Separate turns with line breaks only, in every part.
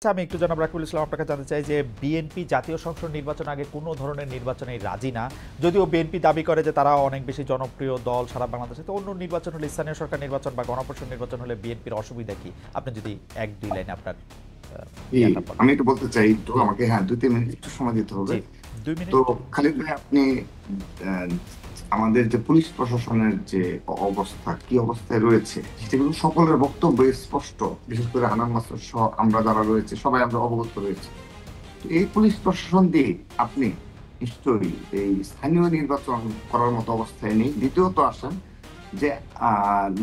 আমি একটু জনাব রাকিবুল ইসলাম আপনাকে জানতে চাই যে বিএনপি জাতীয় সংসদ নির্বাচন আগে কোনো ধরনের নির্বাচনে রাজি না, যদিও বিএনপি দাবি করে যে তারা অনেক বেশি জনপ্রিয় দল সারা বাংলাদেশে। তো অন্য নির্বাচন হলে, স্থানীয় সরকার নির্বাচন বা গণপরিষদ নির্বাচন হলে বিএনপির অসুবিধা কি? আপনি যদি এক দুই লাইনে আপনার
আমি একটু বলতে চাই, তো আমাকে 2-3 মিনিট একটু সময় দিতে হবে।
2 মিনিট।
তো খালিদ ভাই, আপনি আমাদের যে পুলিশ প্রশাসনের যে অবস্থা, কি অবস্থায় রয়েছে সেগুলো সকলের বক্তব্য স্পষ্ট, বিশেষ করে হানান মাসুদ সহ আমরা যারা রয়েছে সবাই আমরা অবগত রয়েছে। তো এই পুলিশ প্রশাসন দিয়ে আপনি নিশ্চয়ই এই স্থানীয় নির্বাচন করার মতো অবস্থায় নেই। দ্বিতীয়ত আসেন যে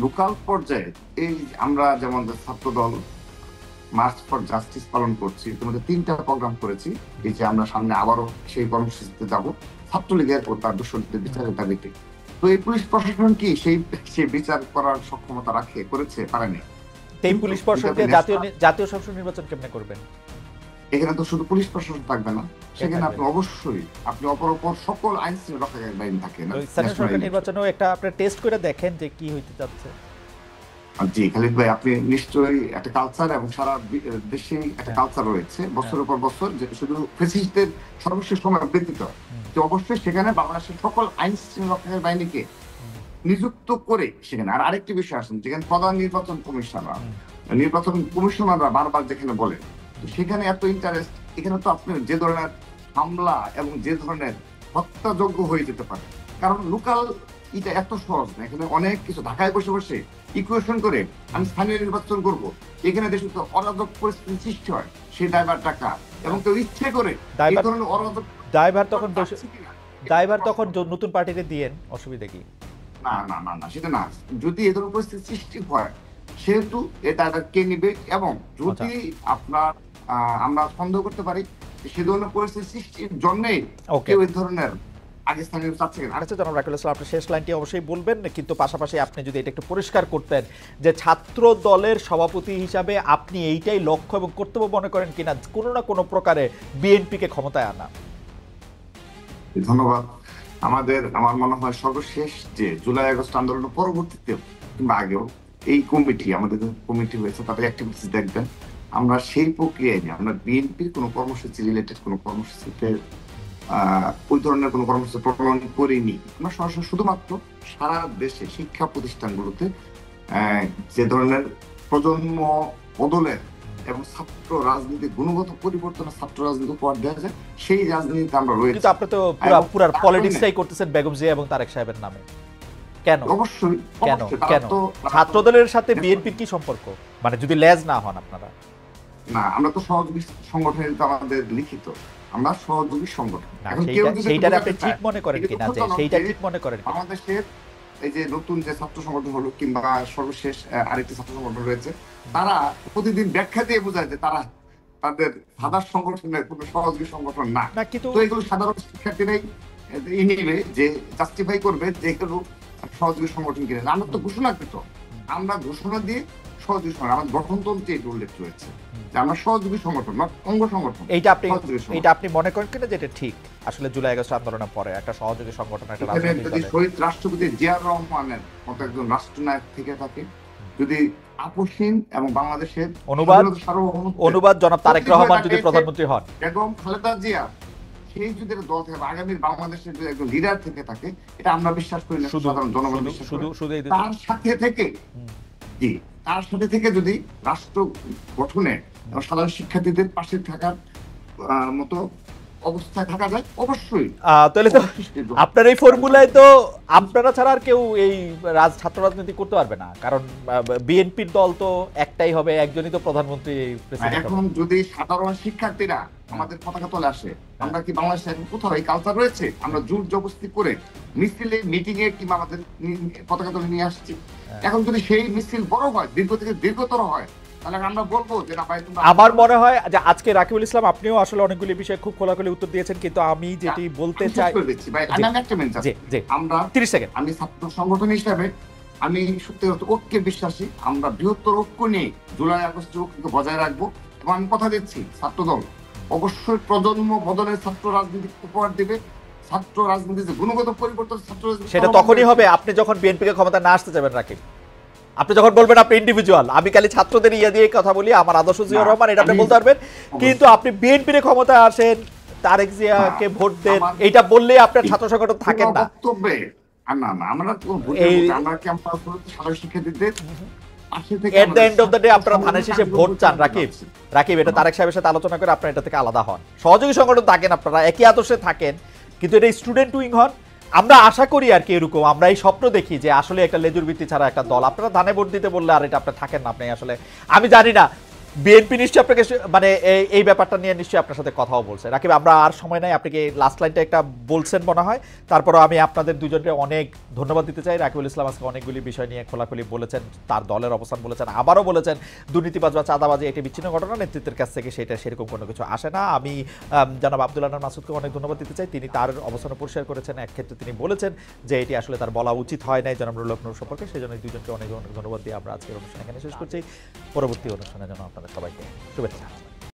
লোকাল পর্যায়ে এই আমরা যেমন ছাত্র দল মার্চ ফর জাস্টিস পালন করছি, তোমাদের 3টা প্রোগ্রাম করেছি। এই যে আমরা সামনে আবারও সেই কর্মসূচিতে যাব ছাত্রলীগের ও তার দোষীদের বিচারের দাবিতে। তো এই পুলিশ প্রশাসন কি সেই বিচার করার সক্ষমতা করেছে? পারেনি।
এই পুলিশ প্রশাসনকে জাতীয় সংসদ নির্বাচন কেমনে করবেন?
এখানে তো শুধু পুলিশ প্রশাসন থাকবে না, সেখানে আপনি অবশ্যই অপর সকল আইন শৃঙ্খলা বাহিনী থাকে না।
স্থানীয় সরকার নির্বাচনেও একটা আপনি টেস্ট করে দেখেন যে কি হইতে যাচ্ছে।
জি খালিদ ভাই, আপনি নিশ্চয়ই একটা কালচার এবং সারা দেশে একটা কালচার রয়েছে বছরের পর বছর, যে শুধু ফ্যাসিস্টদের সর্বশেষ সময় ব্যতীত, যে অবশ্যই সেখানে বাংলাদেশের সকল আইন শৃঙ্খলা বাহিনীকে নিযুক্ত করে সেখানে। আর আরেকটি বিষয় আসেন, যেখানে প্রধান নির্বাচন কমিশনাররা বারবার যেখানে বলে, তো সেখানে এত ইন্টারেস্ট, এখানে তো আপনি যে ধরনের হামলা এবং যে ধরনের হত্যাযোগ্য হয়ে যেতে পারে। কারণ লোকাল এটা এত সহজ না, এখানে অনেক কিছু ঢাকায় বসে বসে ইকুয়েশন করে আমি স্থানীয় নির্বাচন করব, এখানে দেশে তো অরাজক পরিস্থিতি সৃষ্টি হয়, সেই দায়ভার টাকা এবং কেউ ইচ্ছে করে এই ধরনের অরাজক
দায়ভার তখন নতুন পার্টিতে দিয়েন, অসুবিধা কি?
না না না না, সেটা না। যদি এ ধরনের পরিস্থিতি সৃষ্টি হয় সেহেতু এটা কে নিবে, এবং যদি আপনার আমরা সন্দেহ করতে পারি সে ধরনের পরিস্থিতি সৃষ্টির জন্যই কেউ এই ধরনের
আপনি শেষ লাইনটি অবশ্যই বলবেন, কিন্তু পাশাপাশি আপনি যদি এটা একটু পরিষ্কার করতেন যে ছাত্র দলের সভাপতি হিসাবে আপনি এইটাই লক্ষ্য এবং কর্তব্য মনে করেন কিনা কোনো না কোনো প্রকারে বিএনপিকে ক্ষমতায় আনা।
ধন্যবাদ। আমার মনে হয় সর্বশেষ যে জুলাই আগস্ট আন্দোলনের পরবর্তীতে কিংবা আগেও এই কমিটি, আমাদের কমিটি হয়েছে, তাদের অ্যাক্টিভিটিস দেখবেন, আমরা সেই প্রক্রিয়ায় নিয়ে আমরা বিএনপির কোনো কর্মসূচি রিলেটেড কোনো কর্মসূচিতে ওই ধরনের কোনো কর্মসূচি প্রণয়ন করিনি। আমরা সরাসরি শুধুমাত্র সারা দেশে শিক্ষা প্রতিষ্ঠানগুলোতে যে ধরনের প্রজন্ম বদলের এবং ছাত্র রাজনীতি গুণগত পরিবর্তনের ছাত্র রাজনীতি উপহার দেওয়া যায়, সেই রাজনীতিতে আমরা রয়েছি।
কিন্তু আপনি তো পুরো পলিটিক্সটাই করতেছেন বেগম জিয়া এবং তারেক সাহেবের নামে। কেন?
অবশ্যই
কেন ছাত্রদলের সাথে বিএনপির কি সম্পর্ক? মানে যদি লেজ না হন আপনারা।
না, আমরা তো সহযোগী সংগঠনের, আমাদের লিখিত আমরা সহযোগী সংগঠন।
সেইটা আপনি ঠিক মনে করেন কিনা, যে সেইটা ঠিক মনে করেন?
বাংলাদেশের এই যে নতুন যে ছাত্র সংগঠন হলো কিংবা সর্বশেষ আরেকটি ছাত্র সংগঠন রয়েছে, তারা প্রতিদিন ব্যাখ্যা দিয়ে বোঝায় যে তারা তাদের সাধারণ সংগঠনের কোনো সহযোগী সংগঠন না। তো এগুলো সাধারণ শিক্ষার্থীরাই নিবে, যে জাস্টিফাই করবে যে এগুলো সহযোগী সংগঠন কিনে। আমরা তো ঘোষণাকৃত, আমরা ঘোষণা দিয়ে সহযোগী সংগঠন, আমাদের গঠনতন্ত্রে এটা উল্লেখ রয়েছে যে আমরা সহযোগী সংগঠন, অঙ্গ সংগঠন।
এইটা আপনি মনে করেন কিনা যেটা ঠিক? আসলে জুলাই আগস্ট আন্দোলনের পরে একটা সহযোগী সংগঠন, একটা রাজনৈতিক দল,
শহীদ রাষ্ট্রপতি জিয়াউর রহমানের মতো একজন রাষ্ট্রনায়ক থেকে থাকে, যদি আপসহীন এবং বাংলাদেশের
অনুবাদ জনাব তারেক রহমান যদি প্রধানমন্ত্রী হন,
বেগম খালেদা জিয়া সেই যদি দল থেকে আগামীর বাংলাদেশের যদি একজন লিডার থেকে থাকে, এটা আমরা বিশ্বাস করি না, সাধারণ জনগণ বিশ্বাস করে। তার সাথে থেকে যদি রাষ্ট্র গঠনে এবং সাধারণ শিক্ষার্থীদের পাশে থাকার মতো অবস্থায় থাকা যায়, অবশ্যই।
তাহলে তো আপনার এই ফর্মুলায় তো আপনারা ছাড়া আর কেউ এই ছাত্র রাজনীতি করতে পারবে না, কারণ বিএনপির দল তো একটাই হবে, একজনই তো প্রধানমন্ত্রী।
এখন যদি সাধারণ শিক্ষার্থীরা আমাদের পতাকা তলে আসে, আমরা কি বাংলাদেশে এখন কোথাও এই কালচার রয়েছে আমরা জোর জবরদস্তি করে মিছিলে, মিটিং এ কিংবা আমাদের পতাকা তলে নিয়ে আসছি? এখন যদি সেই মিছিল বড় হয়, দীর্ঘতর হয়, তাহলে আমরা বলবো যে না ভাই।
আমার মনে হয় যে আজকে রাকিবুল ইসলাম আপনিও আসলে অনেকগুলি বিষয়ে খুব খোলাখুলি উত্তর দিয়েছেন, কিন্তু আমি যেটি বলতে চাই,
আমরা
30 সেকেন্ড,
আমি ছাত্র সংগঠন হিসাবে আমি সত্যি ঐক্যে বিশ্বাসী। আমরা বৃহত্তর ঐক্য নিয়ে জুলাই আগস্টের ঐক্যকে বজায় রাখবো, এবং আমি কথা দিচ্ছি ছাত্রদল অবশ্যই প্রজন্ম বদলের ছাত্র রাজনীতি উপহার দেবে। ছাত্র রাজনীতি যে গুণগত পরিবর্তন, ছাত্র রাজনীতি
সেটা তখনই হবে আপনি যখন বিএনপিকে ক্ষমতা না আসতে যাবেন। রাকিব, আপনি যখন বলবেন আপনি ইন্ডিভিজুয়াল, আমি খালি ছাত্রদের ইয়ে দিয়ে কথা বলি, আমার আদর্শ জিয়াউর রহমান, এটা আপনি বলতে পারবেন, কিন্তু আপনি বিএনপির ক্ষমতায় আসেন, তারেক জিয়াকে ভোট দেন, এটা বললে আপনার ছাত্র সংগঠন থাকেন না।
বক্তব্যে না না, আমরা তো আমরা ক্যাম্পাস করতে সারা শিক্ষার্থীদের
at the end of the day আপনারা ধানের শেষে ভোট চান। রাকিব এটা তারেক সাহেবের সাথে আলোচনা করে আপনারা এটা থেকে আলাদা হন, সহযোগী সংগঠন থাকেন, আপনারা একই আদর্শে থাকেন, কিন্তু এটা স্টুডেন্ট উইং হন। আমরা আশা করি আর কি এরকম, আমরা এই স্বপ্ন দেখি যে আসলে একটা লেজুর ভিত্তি ছাড়া একটা দল, আপনারা ধানে ভোট দিতে বললে আর এটা আপনারা থাকেন না। আপনি আসলে আমি জানি না বিএনপি নিশ্চয়ই আপনাকে মানে এই ব্যাপারটা নিয়ে নিশ্চয়ই আপনার সাথে কথাও বলছে। রাকিব আমরা আর সময় নাই, আপনাকে লাস্ট লাইনটা একটা বলছেন মনে হয়, তারপরও আমি আপনাদের দুজনকে অনেক ধন্যবাদ দিতে চাই। রাকিবুল ইসলাম আজকে অনেকগুলি বিষয় নিয়ে খোলাখুলি বলেছেন, তার দলের অবস্থান বলেছেন, আবারও বলেছেন দুর্নীতিবাজ বা চাঁদাবাজি এটি বিচ্ছিন্ন ঘটনা, নেতৃত্বের কাছ থেকে সেটা সেরকম কোনো কিছু আসে না। আমি জনাব আব্দুল আনার মাসুদকে অনেক ধন্যবাদ দিতে চাই, তিনি তার অবস্থান পরিষ্কার করেছেন। এক ক্ষেত্রে তিনি বলেছেন যে এটি আসলে তার বলা উচিত হয় নাই জনাব রুল হক নূর সম্পর্কে, সেই জন্য দুজনকে অনেক অনেক ধন্যবাদ দিয়ে আমরা আজকের অনুষ্ঠান এখানে শেষ করছি। পরবর্তী অনুষ্ঠানের জন্য আপনাদের সবাইকে শুভেচ্ছা।